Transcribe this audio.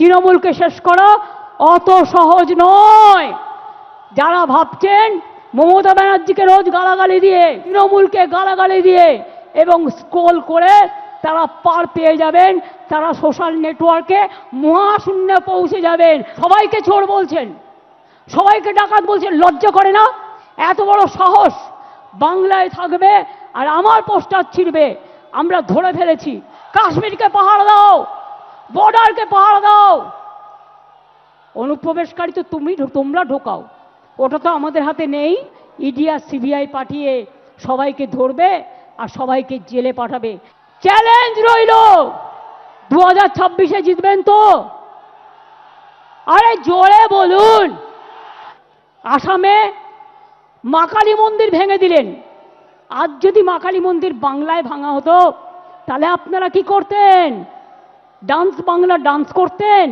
তৃণমূলকে শেষ করা অত সহজ নয়। যারা ভাবছেন মমতা ব্যানার্জিকে রোজ গালাগালি দিয়ে, তৃণমূলকে গালাগালি দিয়ে এবং স্ক্রোল করে তারা পার পেয়ে যাবেন, তারা সোশ্যাল নেটওয়ার্কে মহাশূন্যে পৌঁছে যাবেন। সবাইকে চোর বলছেন, সবাইকে ডাকাত বলছেন, লজ্জা করে না? এত বড় সাহস! বাংলায় থাকবে আর আমার পোস্টার ছিঁড়বে। আমরা ধরে ফেলেছি। কাশ্মীরকে পাহারা দাও, বর্ডারকে পাহারা দাও। অনুপ্রবেশকারী তো তোমরা ঢোকাও, ওটা তো আমাদের হাতে নেই। ইডি আর সিবিআই পাঠিয়ে সবাইকে ধরবে আর সবাইকে জেলে পাঠাবে। চ্যালেঞ্জ রইল, 2026-এ জিতবেন তো? আরে জোরে বলুন। আসামে মা কালী মন্দির ভেঙে দিলেন। আজ যদি মা কালী মন্দির বাংলায় ভাঙা হতো তাহলে আপনারা কি করতেন? বাংলা ডান্স করতেন?